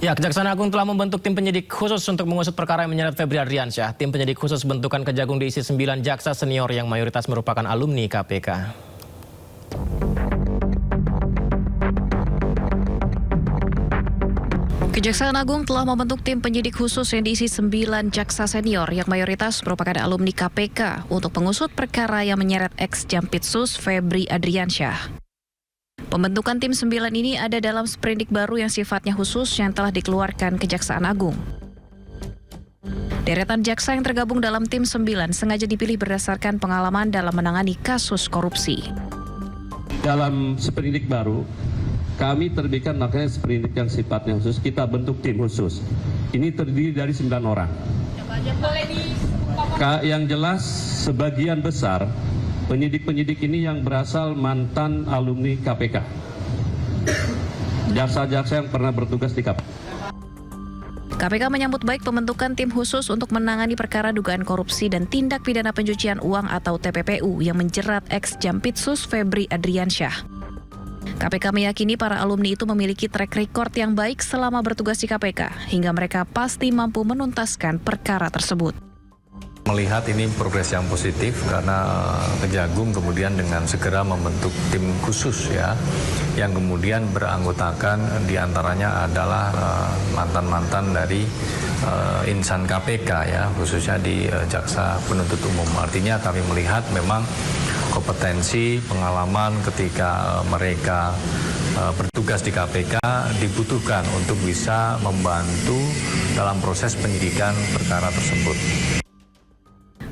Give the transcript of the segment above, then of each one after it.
Ya, Kejaksaan Agung telah membentuk tim penyidik khusus untuk mengusut perkara yang menyeret Febri Adriansyah. Tim penyidik khusus bentukan Kejagung diisi 9 jaksa senior yang mayoritas merupakan alumni KPK. Kejaksaan Agung telah membentuk tim penyidik khusus yang diisi 9 jaksa senior yang mayoritas merupakan alumni KPK untuk mengusut perkara yang menyeret ex-Jampitsus Febri Adriansyah. Pembentukan tim 9 ini ada dalam sprindik baru yang sifatnya khusus yang telah dikeluarkan Kejaksaan Agung. Deretan jaksa yang tergabung dalam tim 9 sengaja dipilih berdasarkan pengalaman dalam menangani kasus korupsi. Dalam sprindik baru, kami terbitkan makanya sprindik yang sifatnya khusus, kita bentuk tim khusus. Ini terdiri dari 9 orang. Yang jelas sebagian besar penyidik-penyidik ini yang berasal mantan alumni KPK. Jaksa-jaksa yang pernah bertugas di KPK. KPK menyambut baik pembentukan tim khusus untuk menangani perkara dugaan korupsi dan tindak pidana pencucian uang atau TPPU yang menjerat ex-Jampitsus Febri Adriansyah. KPK meyakini para alumni itu memiliki track record yang baik selama bertugas di KPK, hingga mereka pasti mampu menuntaskan perkara tersebut. Melihat ini progres yang positif karena Kejagung kemudian dengan segera membentuk tim khusus ya, yang kemudian beranggotakan diantaranya adalah mantan-mantan dari insan KPK ya, khususnya di Jaksa Penuntut Umum. Artinya kami melihat memang kompetensi, pengalaman ketika mereka bertugas di KPK dibutuhkan untuk bisa membantu dalam proses penyidikan perkara tersebut.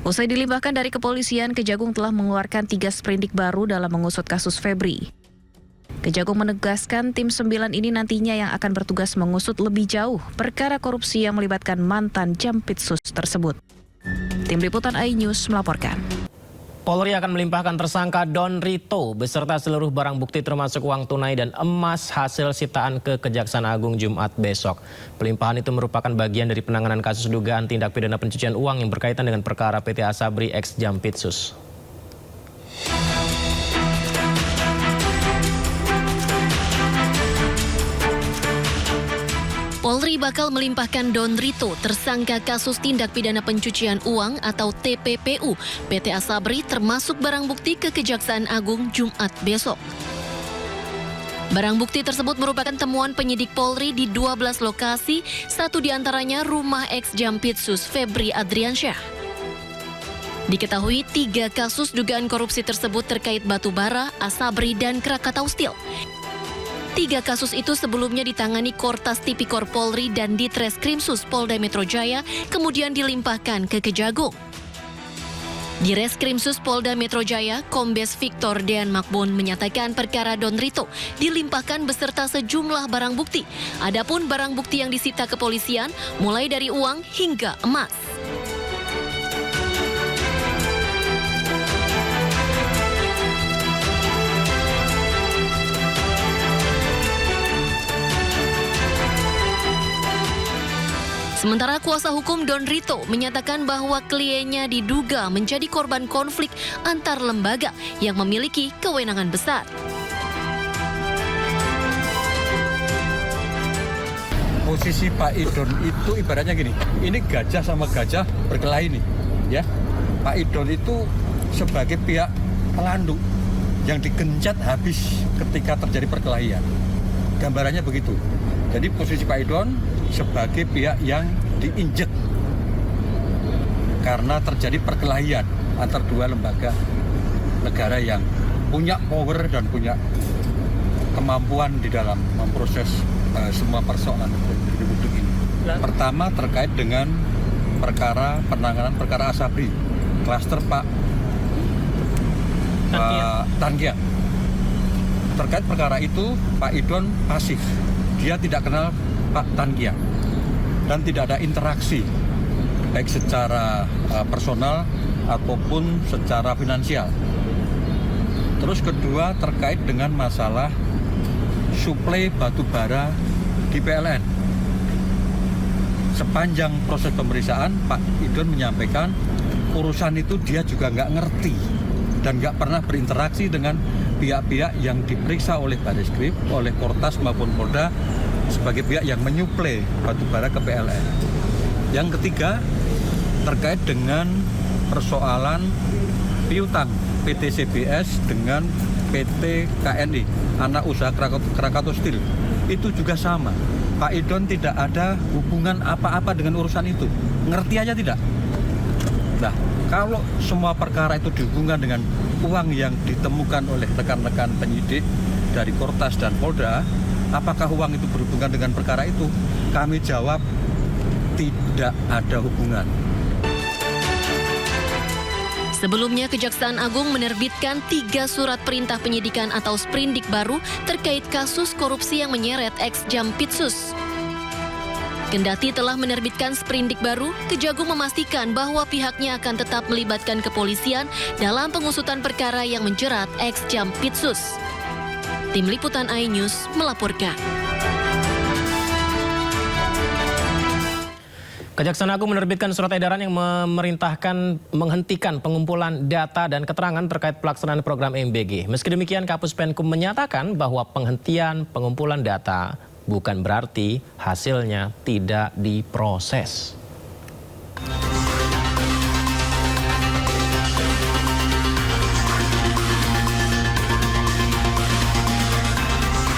Usai dilimpahkan dari kepolisian, Kejagung telah mengeluarkan 3 sprindik baru dalam mengusut kasus Febri. Kejagung menegaskan tim 9 ini nantinya yang akan bertugas mengusut lebih jauh perkara korupsi yang melibatkan mantan Jampitsus tersebut. Tim Liputan iNews melaporkan. Polri akan melimpahkan tersangka Don Rito beserta seluruh barang bukti termasuk uang tunai dan emas hasil sitaan ke Kejaksaan Agung Jumat besok. Pelimpahan itu merupakan bagian dari penanganan kasus dugaan tindak pidana pencucian uang yang berkaitan dengan perkara PT Asabri ex Jampitsus. Polri bakal melimpahkan Don Rito, tersangka kasus tindak pidana pencucian uang atau TPPU PT Asabri termasuk barang bukti ke Kejaksaan Agung Jumat besok. Barang bukti tersebut merupakan temuan penyidik Polri di 12 lokasi, satu diantaranya rumah ex-Jampitsus Febri Adriansyah. Diketahui 3 kasus dugaan korupsi tersebut terkait batubara, Asabri, dan Krakatau Steel. 3 kasus itu sebelumnya ditangani Kortas Tipikor Polri dan Ditreskrimsus Polda Metro Jaya, kemudian dilimpahkan ke Kejagung. Di Reskrimsus Polda Metro Jaya, Kombes Victor Dean Makbon menyatakan perkara Don Rito dilimpahkan beserta sejumlah barang bukti. Adapun barang bukti yang disita kepolisian mulai dari uang hingga emas. Sementara kuasa hukum Don Rito menyatakan bahwa kliennya diduga menjadi korban konflik antar lembaga yang memiliki kewenangan besar. Posisi Pak Idon itu ibaratnya gini, ini gajah sama gajah berkelahi nih, ya. Pak Idon itu sebagai pihak pelandu yang digencat habis ketika terjadi perkelahian. Gambarannya begitu. Jadi posisi Pak Idon sebagai pihak yang diinjek karena terjadi perkelahian antar 2 lembaga negara yang punya power dan punya kemampuan di dalam memproses semua persoalan hidup ini. Pertama terkait dengan penanganan perkara Asabri, klaster Pak Tangia. Terkait perkara itu Pak Idon pasif, dia tidak kenal Pak Tangia dan tidak ada interaksi baik secara personal ataupun secara finansial. Terus kedua terkait dengan masalah suplai batu bara di PLN. Sepanjang proses pemeriksaan Pak Idon menyampaikan urusan itu dia juga nggak ngerti dan nggak pernah berinteraksi dengan pihak-pihak yang diperiksa oleh Bareskrim, oleh Kortas maupun Polda sebagai pihak yang menyuplai batubara ke PLN. Yang ketiga, terkait dengan persoalan piutang PT CBS dengan PT KNI, anak usaha Krakatau Steel. Itu juga sama. Pak Idon tidak ada hubungan apa-apa dengan urusan itu. Ngerti aja tidak? Nah, kalau semua perkara itu dihubungkan dengan uang yang ditemukan oleh rekan-rekan penyidik dari Kortas dan Polda, apakah uang itu berhubungan dengan perkara itu? Kami jawab, tidak ada hubungan. Sebelumnya, Kejaksaan Agung menerbitkan 3 surat perintah penyidikan atau sprindik baru terkait kasus korupsi yang menyeret ex-Jampitsus. Kendati telah menerbitkan sprindik baru, Kejagung memastikan bahwa pihaknya akan tetap melibatkan kepolisian dalam pengusutan perkara yang menjerat ex-Jampitsus. Tim Liputan iNews melaporkan. Kejaksaan Agung menerbitkan surat edaran yang memerintahkan menghentikan pengumpulan data dan keterangan terkait pelaksanaan program MBG. Meski demikian, Kapus Penkum menyatakan bahwa penghentian pengumpulan data bukan berarti hasilnya tidak diproses.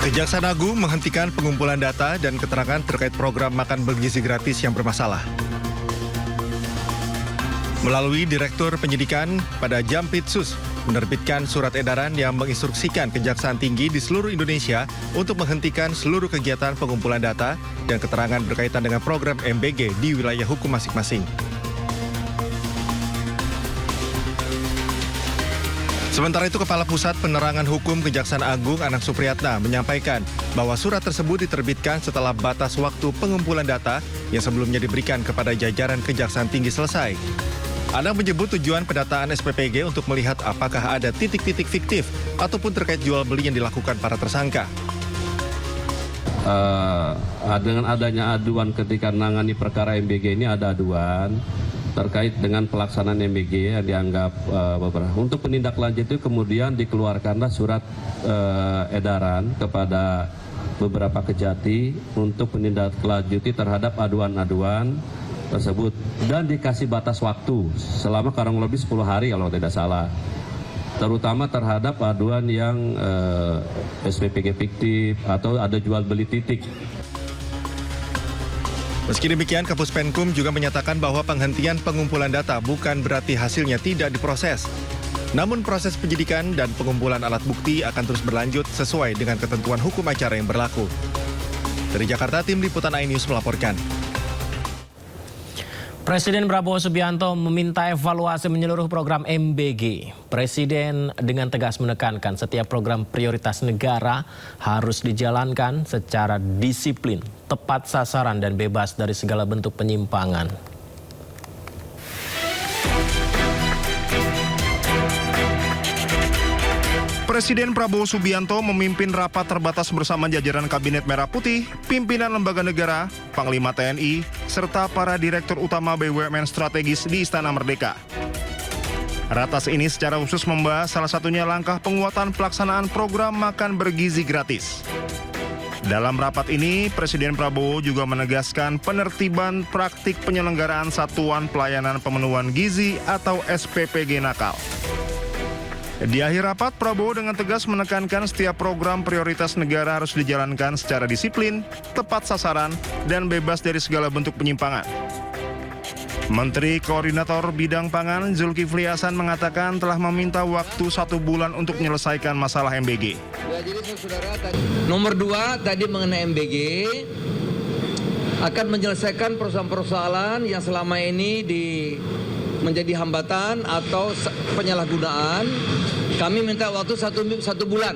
Kejaksaan Agung menghentikan pengumpulan data dan keterangan terkait program makan bergizi gratis yang bermasalah. Melalui Direktur Penyidikan pada Jampitsus menerbitkan surat edaran yang menginstruksikan Kejaksaan Tinggi di seluruh Indonesia untuk menghentikan seluruh kegiatan pengumpulan data dan keterangan berkaitan dengan program MBG di wilayah hukum masing-masing. Sementara itu, Kepala Pusat Penerangan Hukum Kejaksaan Agung Anang Supriyatna menyampaikan bahwa surat tersebut diterbitkan setelah batas waktu pengumpulan data yang sebelumnya diberikan kepada jajaran Kejaksaan Tinggi selesai. Anang menyebut tujuan pendataan SPPG untuk melihat apakah ada titik-titik fiktif ataupun terkait jual beli yang dilakukan para tersangka. Dengan adanya aduan ketika menangani perkara MBG ini ada aduan terkait dengan pelaksanaan MBG yang dianggap beberapa. Untuk penindaklanjut itu kemudian dikeluarkanlah surat edaran kepada beberapa kejati untuk menindaklanjuti terhadap aduan-aduan tersebut dan dikasih batas waktu selama kurang lebih 10 hari kalau tidak salah. Terutama terhadap aduan yang SPPG fiktif atau ada jual beli titik. Meski demikian, Kapus Penkum juga menyatakan bahwa penghentian pengumpulan data bukan berarti hasilnya tidak diproses. Namun proses penyidikan dan pengumpulan alat bukti akan terus berlanjut sesuai dengan ketentuan hukum acara yang berlaku. Dari Jakarta, Tim Liputan iNews melaporkan. Presiden Prabowo Subianto meminta evaluasi menyeluruh program MBG. Presiden dengan tegas menekankan setiap program prioritas negara harus dijalankan secara disiplin, tepat sasaran dan bebas dari segala bentuk penyimpangan. Presiden Prabowo Subianto memimpin rapat terbatas bersama jajaran Kabinet Merah Putih, pimpinan lembaga negara, Panglima TNI, serta para direktur utama BUMN strategis di Istana Merdeka. Ratas ini secara khusus membahas salah satunya langkah penguatan pelaksanaan program makan bergizi gratis. Dalam rapat ini, Presiden Prabowo juga menegaskan penertiban praktik penyelenggaraan Satuan Pelayanan Pemenuhan Gizi atau SPPG nakal. Di akhir rapat, Prabowo dengan tegas menekankan setiap program prioritas negara harus dijalankan secara disiplin, tepat sasaran, dan bebas dari segala bentuk penyimpangan. Menteri Koordinator Bidang Pangan Zulkifli Hasan mengatakan telah meminta waktu 1 bulan untuk menyelesaikan masalah MBG. Nomor 2 tadi mengenai MBG akan menyelesaikan persoalan-persoalan yang selama ini menjadi hambatan atau penyalahgunaan. Kami minta waktu 1 bulan,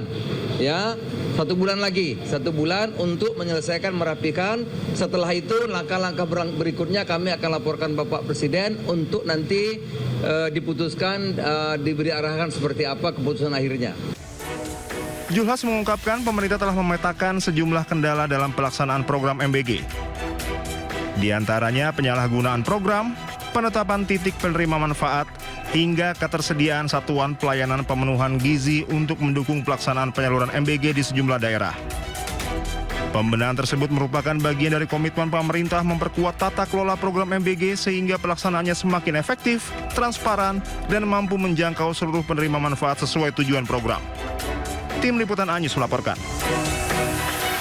ya, 1 bulan lagi, 1 bulan untuk menyelesaikan, merapikan. Setelah itu langkah-langkah berikutnya kami akan laporkan Bapak Presiden untuk nanti diputuskan, diberi arahan seperti apa keputusan akhirnya. Julhas mengungkapkan pemerintah telah memetakan sejumlah kendala dalam pelaksanaan program MBG. Di antaranya penyalahgunaan program, penetapan titik penerima manfaat, hingga ketersediaan satuan pelayanan pemenuhan gizi untuk mendukung pelaksanaan penyaluran MBG di sejumlah daerah. Pembenahan tersebut merupakan bagian dari komitmen pemerintah memperkuat tata kelola program MBG sehingga pelaksanaannya semakin efektif, transparan, dan mampu menjangkau seluruh penerima manfaat sesuai tujuan program. Tim Liputan Anyus melaporkan.